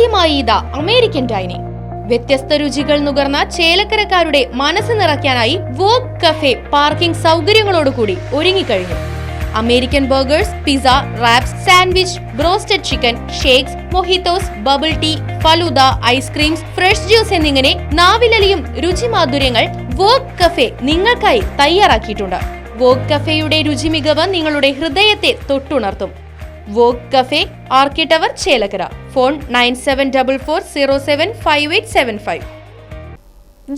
ആദ്യമായി ഇതാ American dining. വ്യത്യസ്ത രുചികൾ നുകർന്ന ചേലക്കരക്കാരുടെ മനസ്സ് നിറയ്ക്കാനായി വോഗ് കഫേ പാർക്കിംഗ് സൗകര്യങ്ങളോടുകൂടി ഒരുങ്ങിക്കഴിഞ്ഞു. American burgers, pizza, wraps, sandwich, broasted chicken, shakes, mojitos, bubble tea, falooda, ice creams, fresh juice എന്നിങ്ങനെ നാവിലലിയും രുചിമാധുര്യങ്ങൾ വോഗ് കഫേ നിങ്ങൾക്കായി തയ്യാറാക്കിയിട്ടുണ്ട്. വോഗ് കഫേയുടെ രുചി മികവ് നിങ്ങളുടെ ഹൃദയത്തെ തൊട്ടുണർത്തും. വോഗ് കഫേ, ആർക്കി ടവർ, ചേലക്കര. ഫോൺ 9744075875.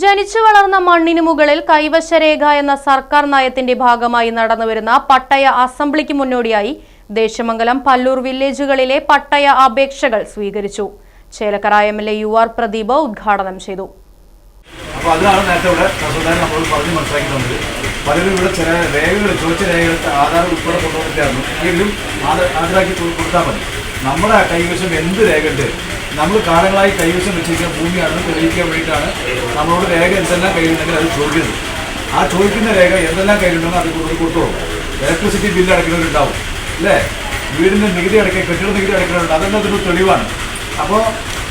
ജനിച്ചു വളർന്ന മണ്ണിനു മുകളിൽ കൈവശരേഖ എന്ന സർക്കാർ നയത്തിന്റെ ഭാഗമായി നടന്നുവരുന്ന പട്ടയ അസംബ്ലിക്ക് മുന്നോടിയായി ദേശമംഗലം പല്ലൂർ വില്ലേജുകളിലെ പട്ടയ അപേക്ഷകൾ സ്വീകരിച്ചു. ചേലക്കര MLA UR പ്രദീപ് ഉദ്ഘാടനം ചെയ്തു. അപ്പോൾ അതാണ് നേരത്തെ ഇവിടെ നമ്മൾ പറഞ്ഞ് മനസ്സിലാക്കിയിട്ടുള്ളത്. പലരും ഇവിടെ ചില രേഖകൾ ചോദിച്ച രേഖകൾ ആധാർ ഉൾപ്പെടെ കൊണ്ടുവന്നിട്ടായിരുന്നു. എങ്കിലും ആധാറാക്കി കൊടുത്താൽ മതി. നമ്മുടെ കൈവശം എന്ത് രേഖയുണ്ട്, നമ്മൾ കാലങ്ങളായി കൈവശം വെച്ചിരിക്കുന്ന ഭൂമിയാണെന്ന് തെളിയിക്കാൻ വേണ്ടിയിട്ടാണ് നമ്മളോട് രേഖ എന്തെല്ലാം കയ്യിലുണ്ടെങ്കിൽ അത് ചോദിക്കുന്നത്. ആ ചോദിക്കുന്ന രേഖ എന്തെല്ലാം കയ്യിലുണ്ടെങ്കിൽ അത് കൊടുത്തോളും. ഇലക്ട്രിസിറ്റി ബില്ല് അടയ്ക്കുന്നവരുണ്ടാവും, അല്ലേ? വീടിൻ്റെ നികുതി അടയ്ക്കുക, കെട്ടിട നികുതി അടയ്ക്കുന്നവരുണ്ട്. അതെല്ലാം അതിന് തെളിവാണ്. അപ്പോൾ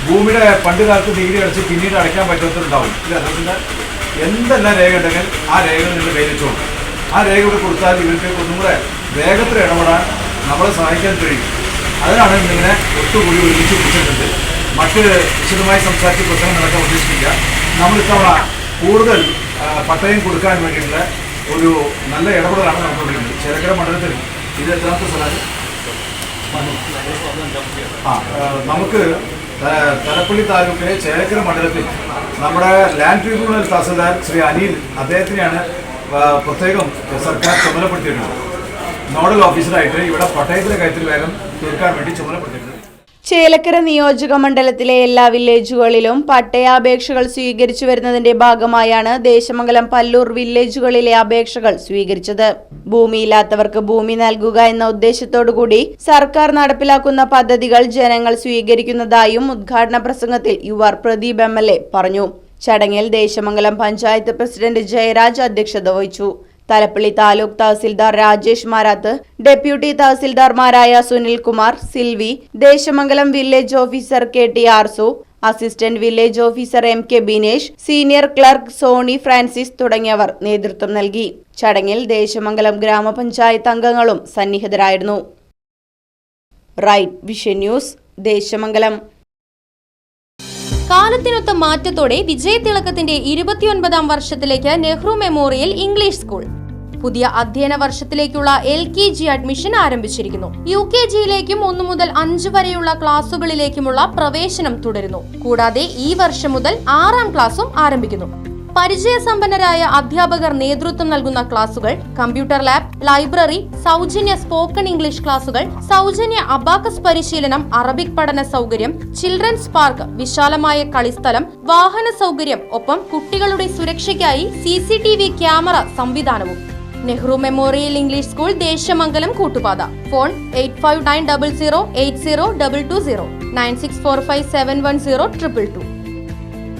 ഭൂമിയുടെ പണ്ട് കാലത്ത് നികുതി അടച്ച് പിന്നീട് അടയ്ക്കാൻ പറ്റാത്തവരുണ്ടാവും, ഇല്ല? അതുകൊണ്ട് എന്തെല്ലാം രേഖ ഉണ്ടെങ്കിൽ ആ രേഖകൾ നിങ്ങൾ കയ്യിൽ വെച്ചോളും. ആ രേഖ ഇവിടെ കൊടുത്താൽ ഇവർക്ക് ഒന്നും കൂടെ വേഗത്തിൽ ഇടപെടാൻ നമ്മളെ സഹായിക്കാൻ കഴിയും. അതിനാണ് ഇന്നിങ്ങനെ ഒത്തുകൂടി ഒരുമിച്ച് പിടിച്ചിട്ടുണ്ട്. മറ്റ് വിശദമായി സംസാരിച്ച് പ്രസംഗം നടക്കാൻ ഉദ്ദേശിക്കില്ല. നമ്മൾ ഇത്തവണ കൂടുതൽ പട്ടയം കൊടുക്കാൻ വേണ്ടിയിട്ടുള്ള ഒരു നല്ല ഇടപെടലാണ് നടന്നുകൊണ്ടിരിക്കുന്നത്. ചേലക്കര മണ്ഡലത്തിൽ ഇത് എത്രാമത്തെ സ്ഥലമാണ്? നമുക്ക് തലപ്പള്ളി താലൂക്കിലെ ചേലക്കര മണ്ഡലത്തിൽ നമ്മുടെ ലാൻഡ് ട്രിബ്യൂണൽ തഹസിൽദാർ ശ്രീ അനിൽ, അദ്ദേഹത്തിനെയാണ് പ്രത്യേകം സർക്കാർ ചുമതലപ്പെടുത്തിയിട്ടുള്ളത്. നോഡൽ ഓഫീസറായിട്ട് ഇവിടെ പട്ടയത്തിലെ കാര്യത്തിൽ വേഗം തീർക്കാൻ വേണ്ടി ചുമതലപ്പെടുത്തിയിട്ടുണ്ട്. ചേലക്കര നിയോജക മണ്ഡലത്തിലെ എല്ലാ വില്ലേജുകളിലും പട്ടയാപേക്ഷകൾ സ്വീകരിച്ചു വരുന്നതിന്റെ ഭാഗമായാണ് ദേശമംഗലം പല്ലൂർ വില്ലേജുകളിലെ അപേക്ഷകൾ സ്വീകരിച്ചത്. ഭൂമിയില്ലാത്തവർക്ക് ഭൂമി നൽകുക എന്ന ഉദ്ദേശത്തോടുകൂടി സർക്കാർ നടപ്പിലാക്കുന്ന പദ്ധതികൾ ജനങ്ങൾ സ്വീകരിക്കുന്നതായും ഉദ്ഘാടന പ്രസംഗത്തിൽ UR പ്രദീപ് MLA പറഞ്ഞു. ചടങ്ങിൽ ദേശമംഗലം പഞ്ചായത്ത് പ്രസിഡന്റ് ജയരാജ് അധ്യക്ഷത വഹിച്ചു. തലപ്പള്ളി താലൂക്ക് തഹസിൽദാർ രാജേഷ് മാരാത്ത്, ഡെപ്യൂട്ടി തഹസിൽദാർമാരായ Sunilkumar, Silvi, Desamangalam village officer KT Arsu, assistant village officer MK Binesh, senior clerk Soni Francis തുടങ്ങിയവർ നേതൃത്വം നൽകി. ചടങ്ങിൽ ദേശമംഗലം ഗ്രാമപഞ്ചായത്ത് അംഗങ്ങളും സന്നിഹിതരായിരുന്നു. Right Vision news, Desamangalam. കാലത്തിനൊത്ത മാറ്റത്തോടെ വിജയതിളക്കത്തിന്റെ 29ാം വർഷത്തിലേക്ക് നെഹ്റു മെമ്മോറിയൽ ഇംഗ്ലീഷ് സ്കൂൾ. പുതിയ അധ്യയന വർഷത്തിലേക്കുള്ള LKG അഡ്മിഷൻ ആരംഭിച്ചിരിക്കുന്നു. UKGയിലേക്കും 1 മുതൽ 5 വരെയുള്ള ക്ലാസുകളിലേക്കുമുള്ള പ്രവേശനം തുടരുന്നു. കൂടാതെ ഈ വർഷം മുതൽ 6ാം ക്ലാസും ആരംഭിക്കുന്നു. പരിചയസമ്പന്നരായ അധ്യാപകർ നേതൃത്വം നൽകുന്ന ക്ലാസുകൾ, കമ്പ്യൂട്ടർ ലാബ്, ലൈബ്രറി, സൗജന്യ സ്പോക്കൺ ഇംഗ്ലീഷ് ക്ലാസുകൾ, സൗജന്യ അബാക്കസ് പരിശീലനം, അറബിക് പഠന സൗകര്യം, ചിൽഡ്രൻസ് പാർക്ക്, വിശാലമായ കളിസ്ഥലം, വാഹന സൗകര്യം, ഒപ്പം കുട്ടികളുടെ സുരക്ഷയ്ക്കായി CCTV ക്യാമറ സംവിധാനവും. Nehru memorial English school, Desamangalam, Koottupatha. Phone 8590080220 9645710222.